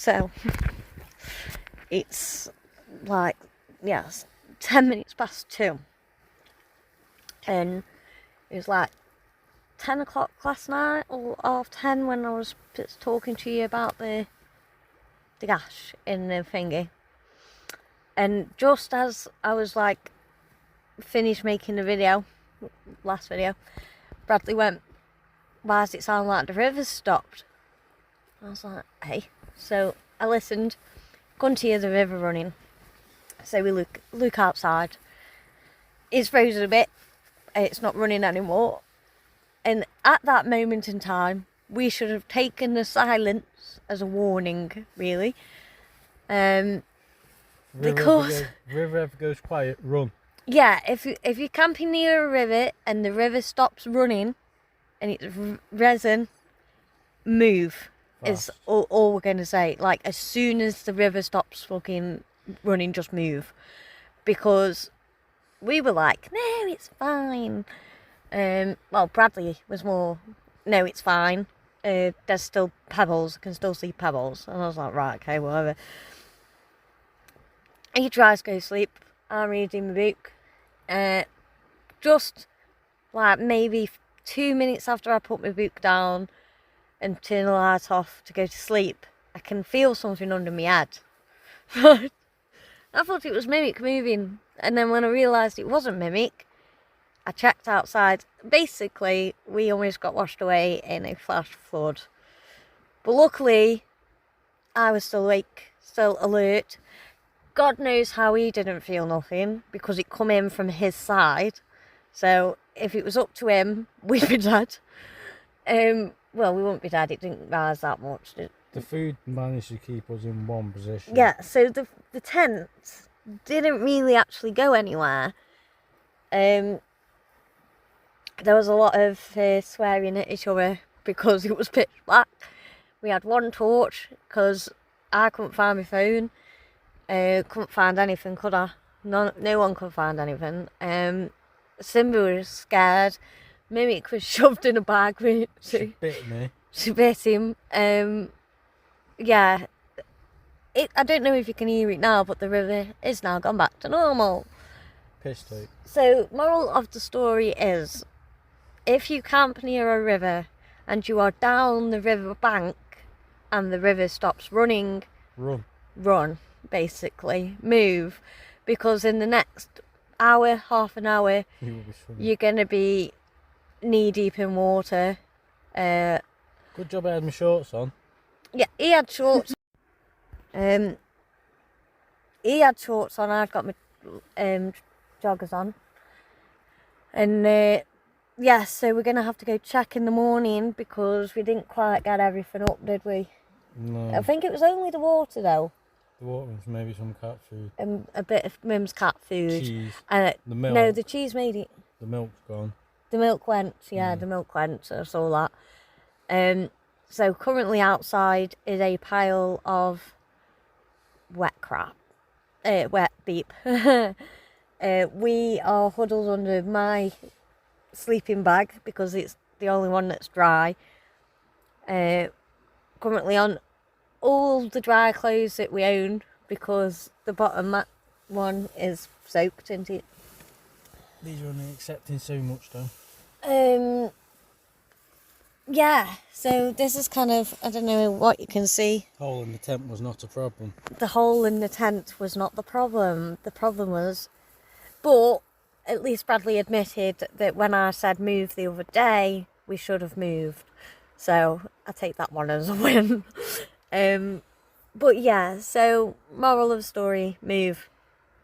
So it's like, yes, 10 minutes past 2. And it was like 10 o'clock last night, or half 10, when I was talking to you about the gash in the thingy. And just as I was like finished making the video, last video, Bradley went, "Why does it sound like the river's stopped?" I was like, hey. So I listened, couldn't hear the river running. So we look outside. It's frozen a bit. It's not running anymore. And at that moment in time, we should have taken the silence as a warning, really. Because river ever goes quiet, run. Yeah, if you're camping near a river and the river stops running and it's resin, move. Fast. Is all we're going to say. Like, as soon as the river stops fucking running, just move. Because we were like, no, it's fine. Well, Bradley was more, no, it's fine. There's still pebbles. I can still see pebbles. And I was like, right, okay, whatever. He tries to go to sleep. I'm reading my book. Just like maybe 2 minutes after I put my book down and turn the light off to go to sleep, I can feel something under my head. I thought it was Mimic moving, and then when I realised it wasn't Mimic, I checked outside. Basically, we almost got washed away in a flash flood. But luckily, I was still awake, still alert. God knows how he didn't feel nothing, because it come in from his side. So if it was up to him, we'd be dead. Well, we wouldn't be dead. It didn't rise that much. The food managed to keep us in one position. Yeah, so the tent didn't really actually go anywhere. There was a lot of swearing at each other because it was pitch black. We had one torch because I couldn't find my phone. Couldn't find anything, could I? No one could find anything. Simba was scared. Mimic was shoved in a bag. She bit me. She bit him. Yeah. I don't know if you can hear it now, but the river is now gone back to normal. Piss take. So, moral of the story is, if you camp near a river and you are down the river bank and the river stops running, run, basically. Move. Because in the next hour, half an hour, you're going to be knee deep in water. Good job I had my shorts on. Yeah, he had shorts. He had shorts on. I've got my joggers on. And yeah, so we're going to have to go check in the morning because we didn't quite get everything up, did we? No. I think it was only the water, though. The water was maybe some cat food. A bit of Mim's cat food. Cheese. And the milk. No, the cheese made it. The milk's gone. The milk went, yeah, the milk went, so I saw that. So currently outside is a pile of wet crap. Wet beep. We are huddled under my sleeping bag because it's the only one that's dry. Currently on all the dry clothes that we own because the bottom one is soaked into it. These are only accepting so much though. Yeah, so this is kind of, I don't know what you can see. Hole in the tent was not a problem. The hole in the tent was not the problem. The problem was, but at least Bradley admitted that when I said move the other day, we should have moved. So I take that one as a win. But yeah, so moral of the story, move.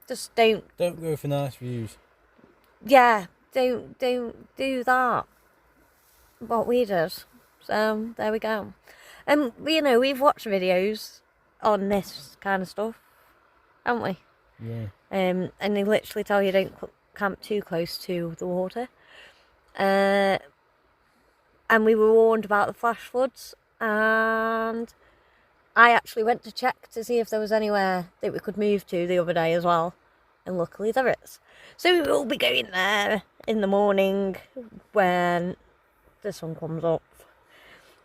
Just don't go for nice views. Yeah, don't do that. What we did. So there we go. You know, we've watched videos on this kind of stuff, haven't we? Yeah. And they literally tell you don't camp too close to the water. And we were warned about the flash floods, and I actually went to check to see if there was anywhere that we could move to the other day as well, and luckily there is. So we will be going there in the morning when the sun comes up.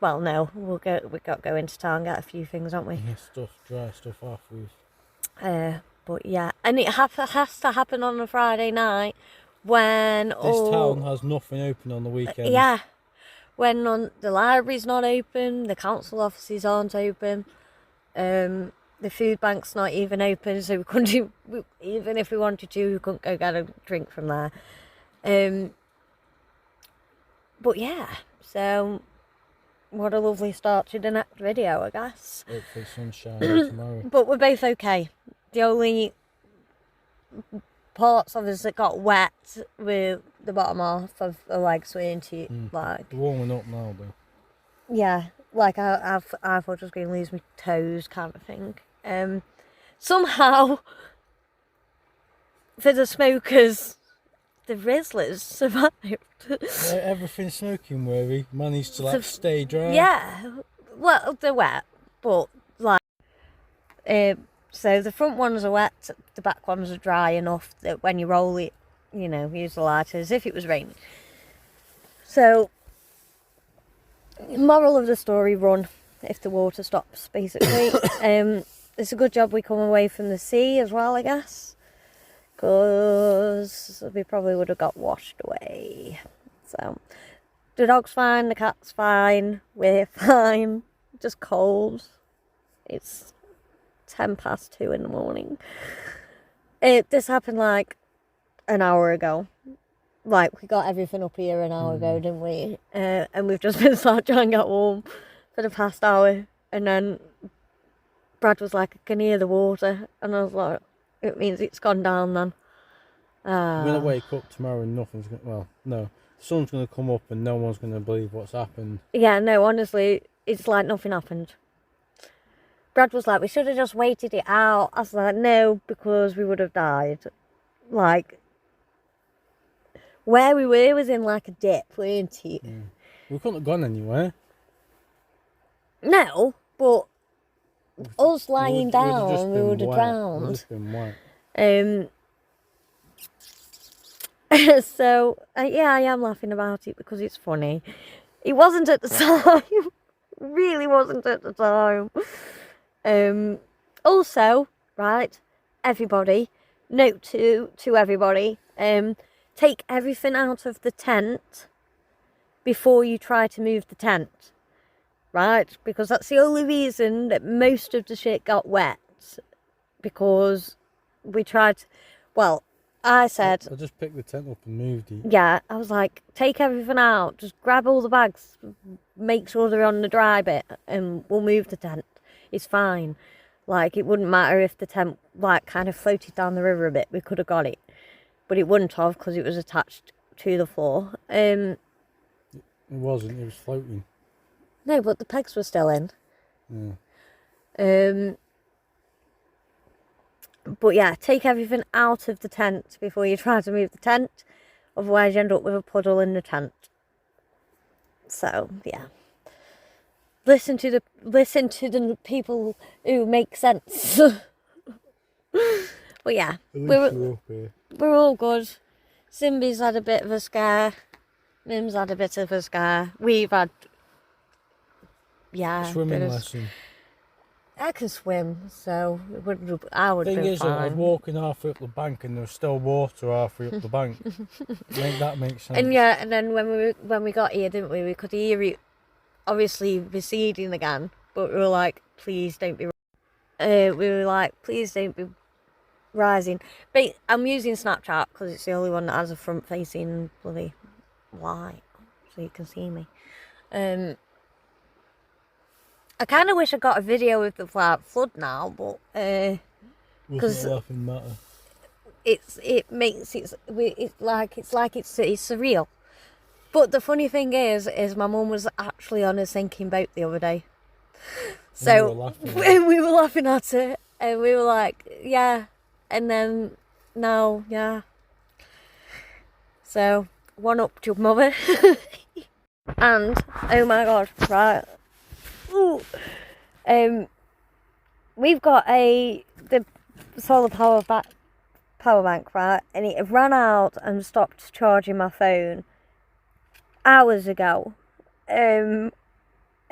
Well, no, we got to go into town and get a few things, haven't we? Yeah, dry stuff off with. But yeah, and it has to happen on a Friday night when This town has nothing open on the weekends. Yeah, when the library's not open, the council offices aren't open, the food bank's not even open, so we couldn't even if we wanted to, we couldn't go get a drink from there. But yeah, so what a lovely start to the next video, I guess. Hopefully sunshine tomorrow. But we're both okay. The only parts of us that got wet were the bottom half of the legs, weren't it? Like, They're warming up now, though. yeah, like I thought I was going to lose my toes, kind of thing. Somehow, for the smokers, the Rizzlers survived. Everything smoking worthy managed to like stay dry. Yeah, well, they're wet, but like, so the front ones are wet, the back ones are dry enough that when you roll it, you know, use the lighter as if it was raining. So, moral of the story, run if the water stops, basically. It's a good job we come away from the sea as well, I guess, because we probably would have got washed away. So, the dog's fine, the cat's fine, we're fine, just cold. It's 2:10 in the morning. This happened like an hour ago. Like, we got everything up here an hour ago, didn't we? And we've just been sat trying to get warm for the past hour. And then Brad was like, I can hear the water. And I was like, it means it's gone down then. I'm going to wake up tomorrow and nothing's going to... Well, no. The sun's going to come up and no one's going to believe what's happened. Yeah, no, honestly, it's like nothing happened. Brad was like, we should have just waited it out. I was like, no, because we would have died. Like, where we were was in like a dip, weren't it? Yeah. We couldn't have gone anywhere. No, but us lying down, we would have drowned. We'd just been wet. So, yeah, I am laughing about it because it's funny. It wasn't at the time. Really wasn't at the time. Also, right, everybody, note to everybody, take everything out of the tent before you try to move the tent, right? Because that's the only reason that most of the shit got wet, because we tried, well, I said... I just picked the tent up and moved it. Yeah, I was like, take everything out, just grab all the bags, make sure they're on the dry bit, and we'll move the tent. It's fine. Like, it wouldn't matter if the tent, like, kind of floated down the river a bit. We could have got it. But it wouldn't have, because it was attached to the floor. It wasn't, it was floating. No, but the pegs were still in. Yeah. But yeah, take everything out of the tent before you try to move the tent. Otherwise you end up with a puddle in the tent. So, yeah. Listen to the people who make sense. But yeah, we're all good. Simba's had a bit of a scare. Mim's had a bit of a scare. We've had... Yeah. Swimming lesson. I can swim, so I would have been Thing is, fine. I was walking halfway up the bank and there was still water halfway up the bank. Make that make sense. And yeah, and then when we got here, didn't we? We could hear it obviously receding again, but we were like, please don't be. We were like, please don't be rising. But I'm using Snapchat because it's the only one that has a front-facing bloody light, so you can see me. I kind of wish I got a video of the flood now, but because it's surreal. But the funny thing is my mum was actually on a sinking boat the other day, so we were laughing at it, and we were like, yeah, and then now, yeah. So one up to your mother, and oh my god, right. Ooh. We've got the solar power bank, right, and it ran out and stopped charging my phone hours ago, and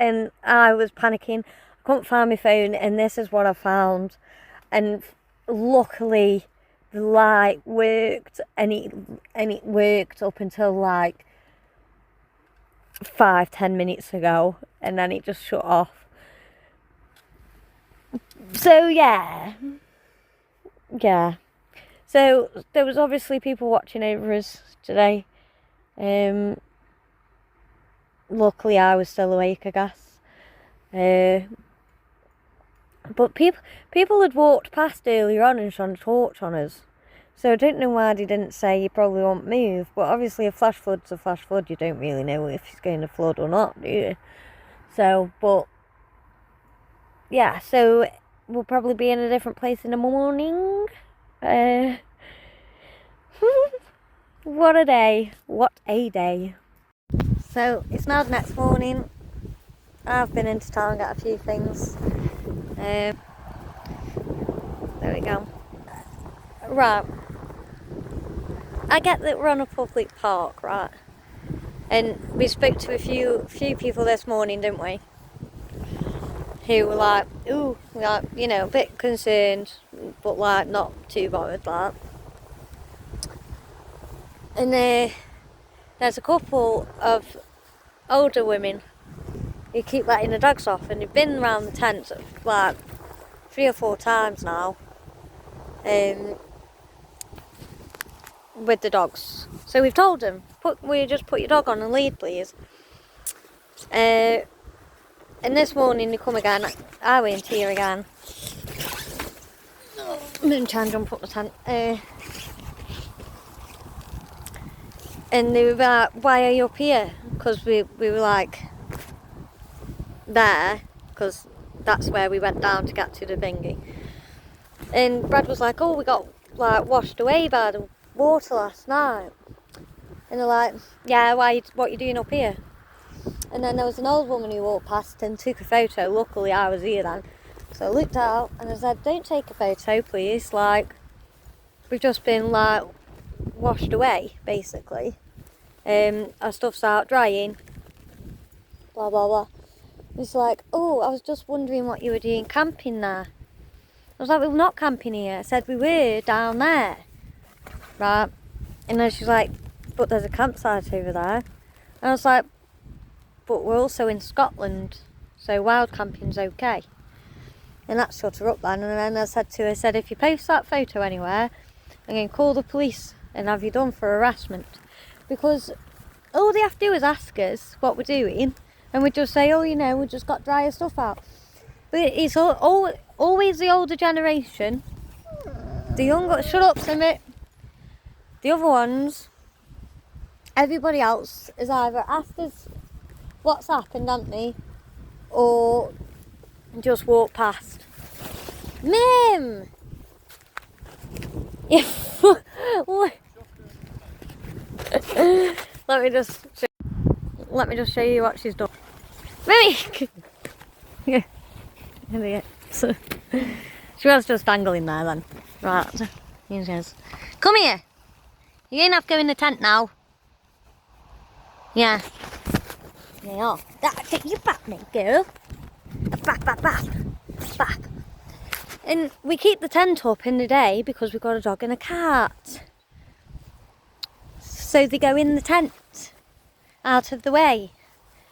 and I was panicking. I couldn't find my phone, and this is what I found. And luckily the light worked, and it worked up until like 5-10 minutes ago, and then it just shut off. So yeah. So there was obviously people watching over us today. Luckily I was still awake, I guess. But people had walked past earlier on and shone a torch on us. So I don't know why they didn't say you probably won't move. But obviously a flash flood's a flash flood. You don't really know if it's going to flood or not, do you? So, but yeah, so we'll probably be in a different place in the morning. What a day. What a day. So it's now the next morning. I've been into town and got a few things. There we go. Right. I get that we're on a public park, right? And we spoke to a few people this morning, didn't we? Who were like, ooh, like, you know, a bit concerned, but like not too bothered, like. And there's a couple of older women who keep letting the dogs off, and they've been around the tent like 3 or 4 times now. With the dogs. So we've told them, will you just put your dog on a lead, please? And this morning they come again. I went here again. I'm going to try and jump up the tent. And they were like, why are you up here? Because we were like there, because that's where we went down to get to the dinghy. And Brad was like, oh, we got like washed away by the water last night. And they're like, yeah, what are you doing up here? And then there was an old woman who walked past and took a photo. Luckily I was here then, so I looked out and I said, don't take a photo please, like we've just been like washed away basically. Our stuff's out drying, blah blah blah. It's like, oh, I was just wondering what you were doing camping there. I was like, we're not camping here. I said we were down there. Right, and then she's like, but there's a campsite over there. And I was like, but we're also in Scotland, so wild camping's okay. And that shut her up then. And then I said to her, if you post that photo anywhere, I'm going to call the police and have you done for harassment. Because all they have to do is ask us what we're doing, and we just say, oh, you know, we just got drier stuff out. But it's always the older generation. The younger, shut up, Simba. The other ones, everybody else has either asked us what's happened, haven't they? Or just walked past. Mim! Yeah. Let me just show you what she's done. Mimmy! Yeah. Idiot. So, she was just dangling there then. Right. Here she is. Come here! You're going to have to go in the tent now. Yeah. There you are. Take you back, mate, girl. Back. And we keep the tent up in the day because we've got a dog and a cat. So they go in the tent, out of the way.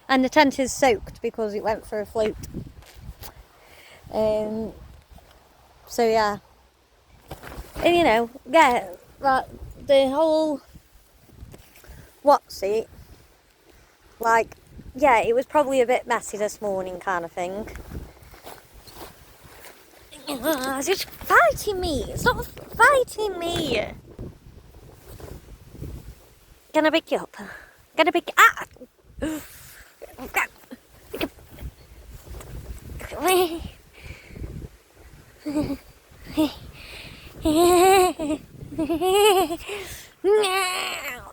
And the tent is soaked because it went for a float. So yeah. And you know, yeah, like the whole what's it? Like, yeah, it was probably a bit messy this morning kind of thing. It's just fighting me. Stop fighting me. Gonna pick you up. Gonna pick you up.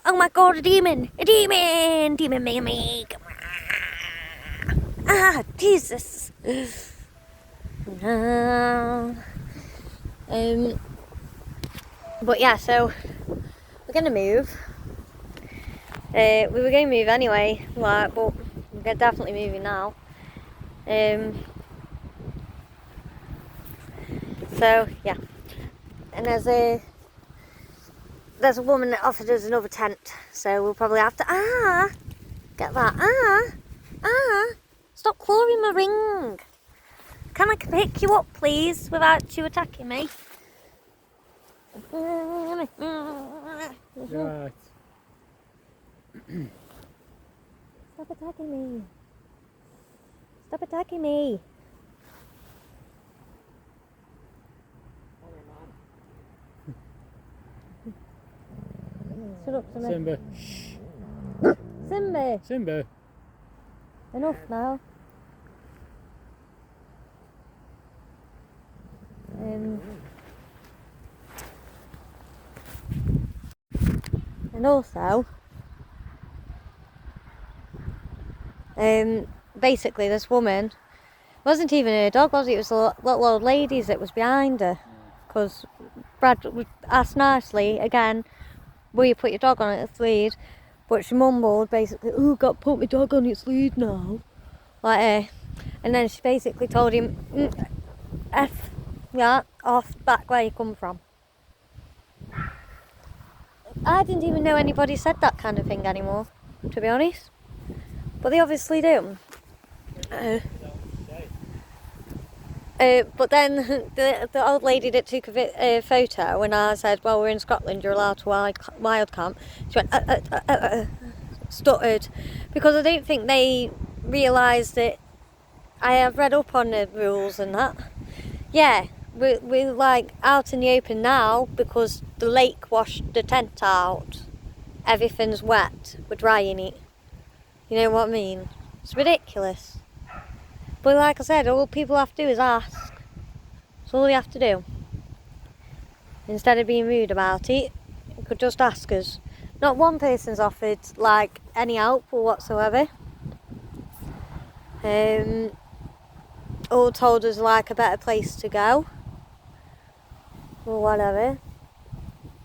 Oh my god, a demon! Demon made me. Ah, Jesus. But yeah, so we're gonna move. We were going to move anyway, like, but we're definitely moving now. So yeah, and there's a woman that offered us another tent, so we'll probably have to get that. Stop clawing my ring. Can I pick you up, please, without you attacking me? Right. Stop attacking me. Stop attacking me. Shut up, Simba. Simba. Simba. Simba. Enough now. And also, basically this woman, wasn't even her dog, was it? It was the little old ladies that was behind her. Because Brad asked nicely, again, will you put your dog on its lead? But she mumbled basically, oh, got to put my dog on its lead now. Like, and then she basically told him, F, yeah, off back where you come from. I didn't even know anybody said that kind of thing anymore, to be honest. But they obviously do. But then the old lady that took a photo, when I said, well, we're in Scotland, you're allowed to wild camp, she went, stuttered, because I don't think they realised that I have read up on the rules and that. Yeah, we're like out in the open now because the lake washed the tent out. Everything's wet, we're drying it. You know what I mean? It's ridiculous. But like I said, all people have to do is ask. That's all they have to do. Instead of being rude about it, you could just ask us. Not one person's offered like any help or whatsoever. All told us like a better place to go. Or whatever.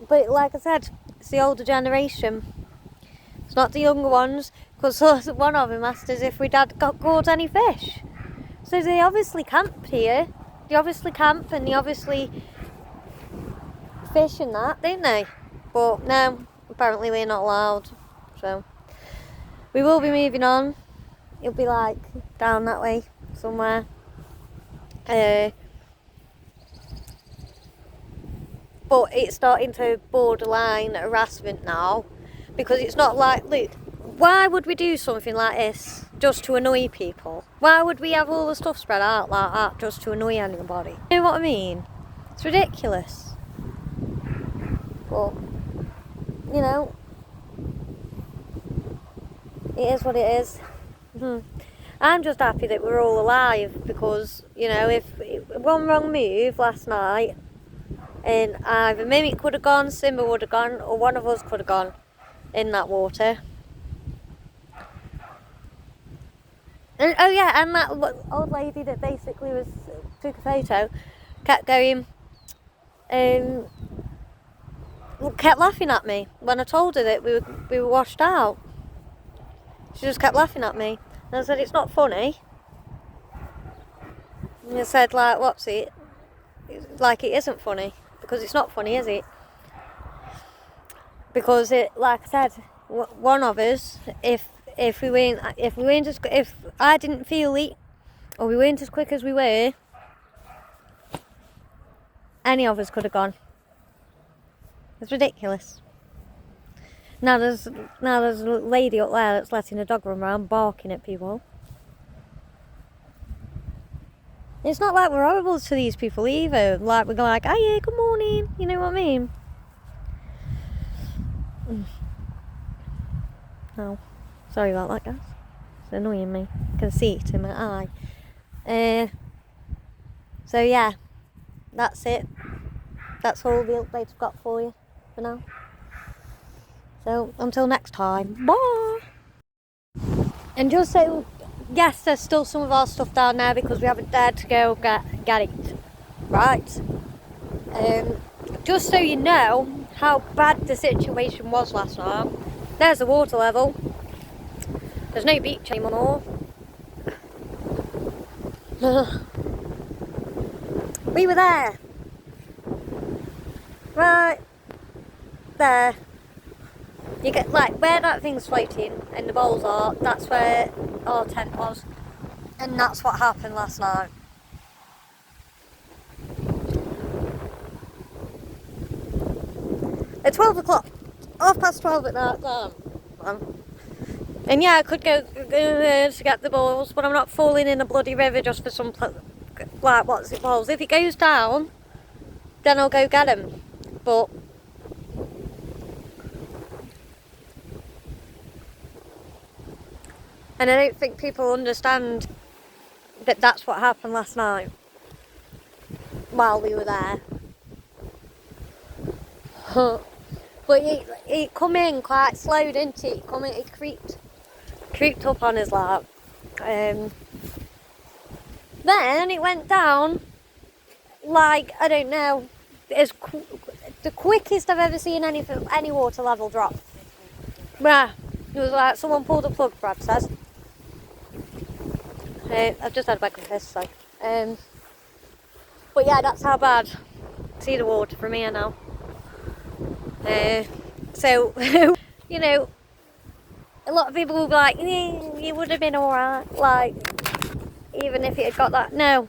But like I said, it's the older generation. It's not the younger ones. Because one of them asked us if we'd caught any fish. So they obviously camp here. They obviously camp and they obviously fish and that, don't they? But no, apparently we're not allowed. So we will be moving on. It'll be like down that way somewhere. But it's starting to borderline harassment now. Because it's not like, look, why would we do something like this just to annoy people? Why would we have all the stuff spread out like that just to annoy anybody? You know what I mean? It's ridiculous. But, you know, it is what it is. I'm just happy that we're all alive because, you know, if one wrong move last night and either Mimic could have gone, Simba would have gone, or one of us could have gone in that water. And, oh yeah, and that old lady that basically took a photo kept going, kept laughing at me when I told her that we were washed out. She just kept laughing at me. And I said, it's not funny. And I said, like, what's it? Like, it isn't funny. Because it's not funny, is it? Because it, like I said, one of us, if I didn't feel it, or we weren't as quick as we were, any of us could have gone. It's ridiculous. Now there's a lady up there that's letting a dog run around barking at people. It's not like we're horrible to these people either. Like we're like, oh yeah, good morning. You know what I mean? Oh, sorry about that, guys. It's annoying me. I can see it in my eye. So yeah, that's it. That's all the updates I've got for you for now. So until next time, bye. And just so, yes, there's still some of our stuff down there because we haven't dared to go get it. Right. Just so you know how bad the situation was last night. There's the water level. There's no beach anymore. We were there. Right there. You get like where that thing's floating and the bowls are, that's where our tent was. And that's what happened last night. At 12 o'clock, 12:30 at night time. And yeah, I could go to get the balls, but I'm not falling in a bloody river just for some, like, what's it balls. If it goes down, then I'll go get them. But and I don't think people understand that that's what happened last night while we were there. But it come in quite slow, didn't it? It creeped up on us like. Then it went down like, I don't know, the quickest I've ever seen any water level drop. Yeah, it was like someone pulled a plug, Brad says. I've just had a breakfast, so. But yeah, that's how bad. See the water from here now. So, you know, a lot of people will be like, you would have been alright, like, even if it had got that. No,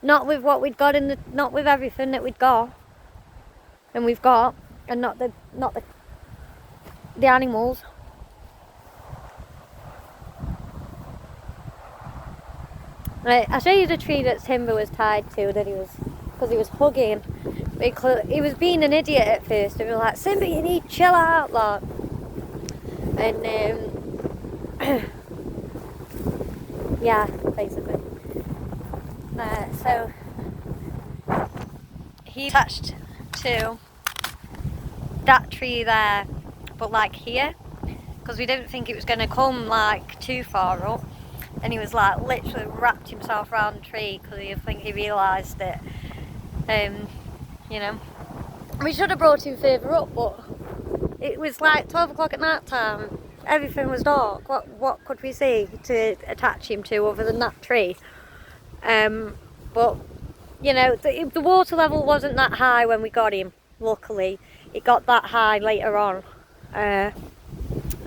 not with what we'd got not with everything that we'd got, and we've got, and not the animals. Right, I'll show you the tree that Simba was tied to, because he was hugging. Because he was being an idiot at first. They were like, Simba, you need to chill out, like. And yeah, basically. So he attached to that tree there, but like here, because we didn't think it was going to come like too far up. And he was like literally wrapped himself around the tree because I think he realised that, you know, we should have brought him further up, but it was like 12 o'clock at night time. Everything was dark. What could we see to attach him to other than that tree? But you know, the water level wasn't that high when we got him. Luckily, it got that high later on, and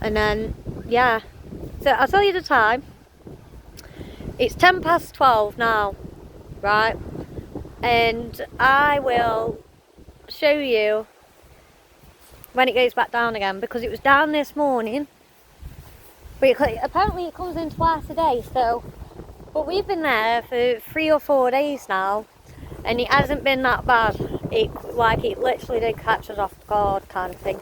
then yeah. So I'll tell you the time. It's 12:10 now, right? And I will show you when it goes back down again, because it was down this morning, but apparently it comes in twice a day. So, but we've been there for 3 or 4 days now, and it hasn't been that bad. It literally did catch us off guard, kind of thing.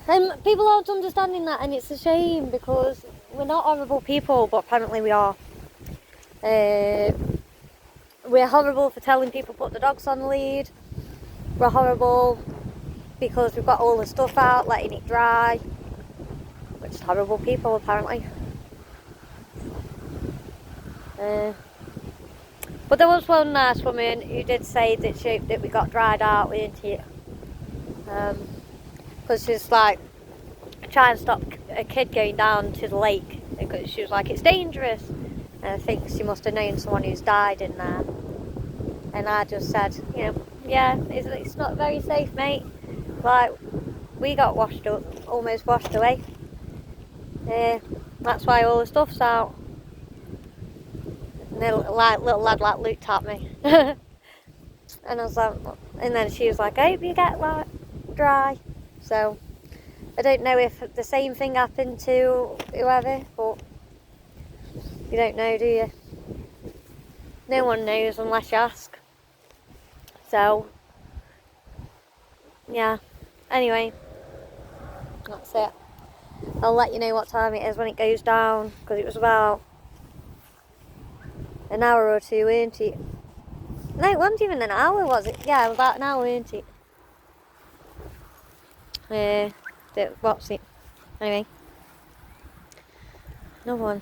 And people aren't understanding that, and it's a shame, because we're not horrible people, but apparently we are. We're horrible for telling people put the dogs on the lead. We're horrible because we've got all the stuff out, letting it dry. We're just horrible people, apparently. But there was one nice woman who did say that we got dried out, didn't it? Because she's like trying to stop a kid going down to the lake, because she was like, it's dangerous. And I think she must have known someone who's died in there. And I just said, you know, yeah, it's not very safe, mate. Like, we got washed up, almost washed away. That's why all the stuff's out. And the little lad looked at me. And I was like, and then she was like, I hope you get like dry. So I don't know if the same thing happened to whoever, but you don't know, do you? No one knows unless you ask. So yeah, anyway, that's it. I'll let you know what time it is when it goes down, because it was about an hour or two, weren't it? No, it wasn't even an hour, was it? Yeah, about an hour, weren't it? What's it? Anyway, no one.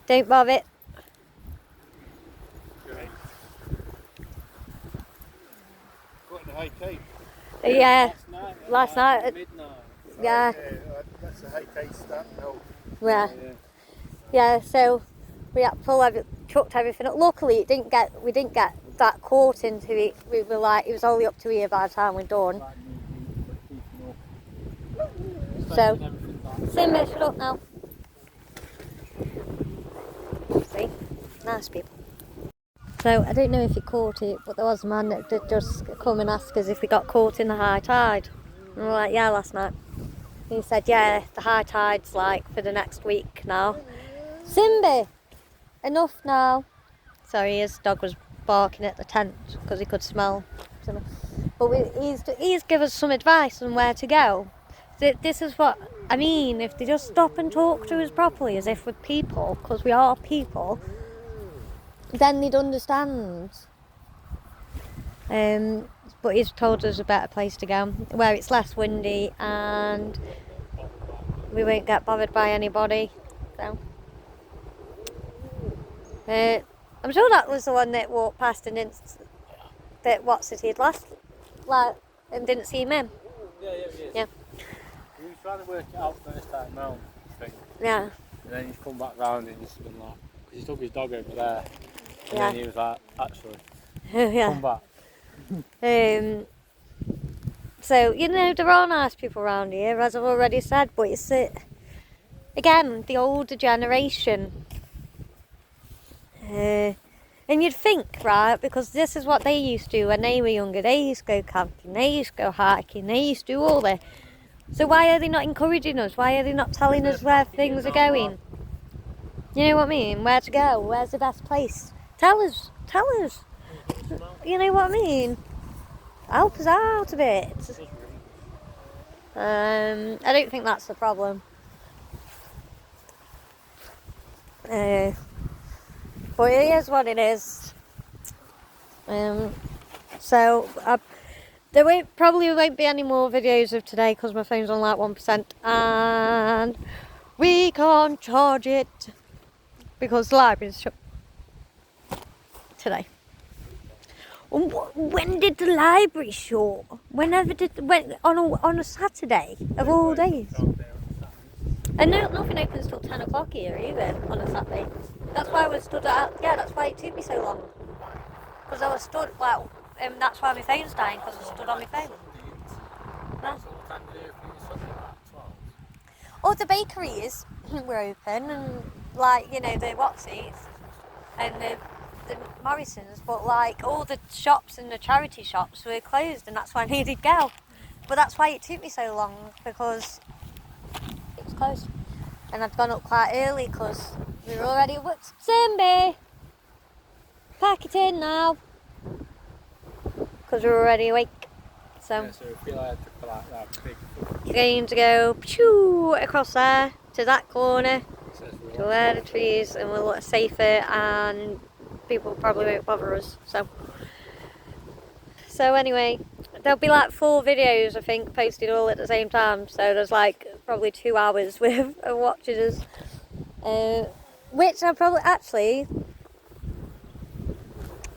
Don't bother it. Got the high tide. Yeah, last night. Midnight. Yeah. That's the high tide start now. Yeah. Yeah, so we had chucked everything up. Luckily, we didn't get that caught into it. We were like, it was only up to here by the time we're done. So, Simba, shut up now. See? Nice people. So, I don't know if he caught it, but there was a man that did just come and ask us if we got caught in the high tide. And we were like, yeah, last night. And he said, yeah, the high tide's like for the next week now. Simba! Enough now. Sorry, his dog was barking at the tent because he could smell something. But he's given us some advice on where to go. This is what I mean. If they just stop and talk to us properly, as if we're people, because we are people, then they'd understand. But he's told us a better place to go, where it's less windy and we won't get bothered by anybody. So. I'm sure that was the one that walked past and didn't, that he'd last, like, and didn't see him in. Yeah. He was trying to work it out first time round, I think. Yeah. And then he's come back round and he's been like, because he took his dog over there. And Yeah. then he was like, actually, Yeah. come back. So, you know, there are nice people around here, as I've already said, but it's, again, the older generation. And you'd think, right, because this is what they used to do when they were younger. They used to go camping, they used to go hiking, they used to do all this. So why are they not encouraging us? Why are they not telling us where things are going? You know what I mean? Where to go? Where's the best place? Tell us. You know what I mean? Help us out a bit. I don't think that's the problem. But it is what it is. So there probably won't be any more videos of today because my phone's on like 1% and we can't charge it because the library's shut today. When did the library shut? When on a Saturday of all days? And no, nothing opens till 10 o'clock here either on a Saturday. That's why I was stood out. Yeah, that's why it took me so long. Because I was stood, well, that's why my phone's dying, because I stood on my phone. No. Oh, the bakeries were open, and like, you know, the Watsies and the Morrisons, but like all the shops and the charity shops were closed, and that's why I needed to go. But that's why it took me so long, because it was closed. And I'd gone up quite early because we were already up. Simba! Pack it in now. Because we were already awake. So, Yeah, so I feel like I had to pull out that big... going to go pshoo, across there to that corner to where the trees, and we'll look safer and people probably won't bother us. So anyway, there'll be like 4 videos I think posted all at the same time. So there's like probably 2 hours worth of watching us. Which I probably actually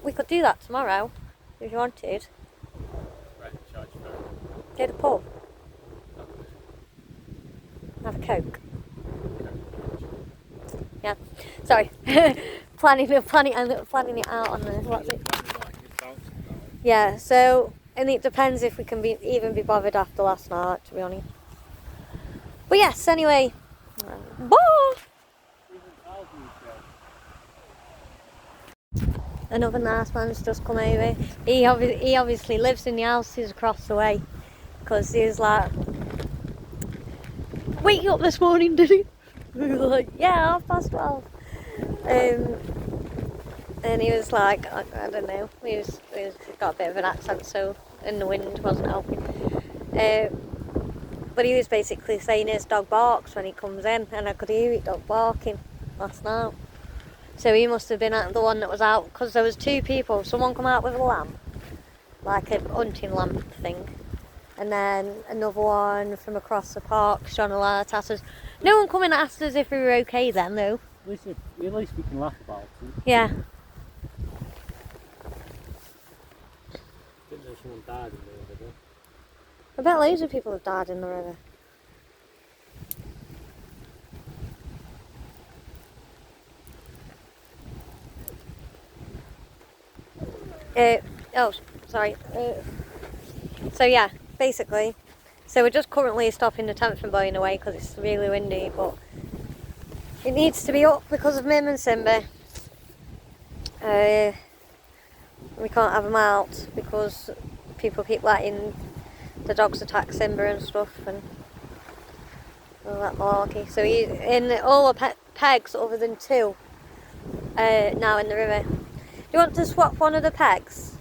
we could do that tomorrow if you wanted. Right, charge your phone. Go to the pub. Have a Coke. Yeah. Sorry. planning it out on the what's it? Yeah, so and it depends if we can even be bothered after last night, to be honest. But yes, anyway. Bye! Another nice man's just come over. He obviously lives in the houses across the way, because he was like, wake you up this morning, did he? We were like, yeah, 12:30. And he was like, I don't know, he was got a bit of an accent, so, and the wind wasn't helping. But he was basically saying his dog barks when he comes in, and I could hear his dog barking last night. So he must have been the one that was out, because there was 2 people. Someone come out with a lamp, like a hunting lamp thing, and then another one from across the park shone a light at us. No one come and asked us if we were okay then, though. At least we can laugh about it. Yeah. Didn't know someone died in the river. I bet loads of people have died in the river. Oh, sorry. So yeah, basically. So we're just currently stopping the tent from blowing away because it's really windy, but it needs to be up because of Mim and Simba. We can't have them out because people keep letting the dogs attack Simba and stuff and all that malarkey. So he's in all the pegs other than 2 now in the river. Do you want to swap one of the pegs?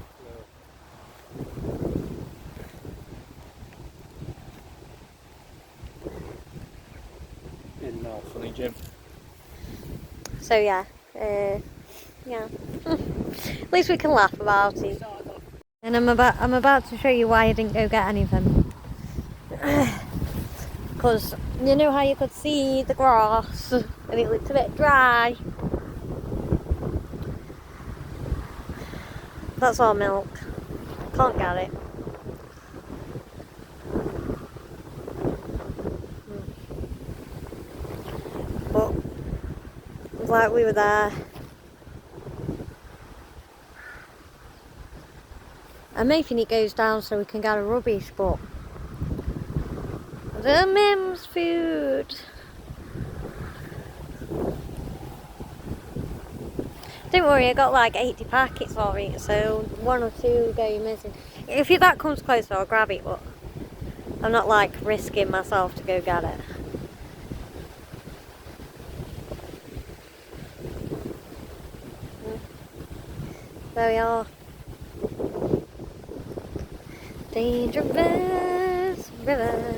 In now, funny Jim. So yeah, yeah. At least we can laugh about it. And I'm about to show you why I didn't go get anything. Because you know how you could see the grass and it looked a bit dry. That's all milk. Can't get it. But like we were there. I'm hoping it goes down so we can get a rubbish, but the Mim's food. Don't worry, I got like 80 packets for it, so 1 or 2 go missing. If that comes closer, I'll grab it, but I'm not like risking myself to go get it. There we are. Dangerous river.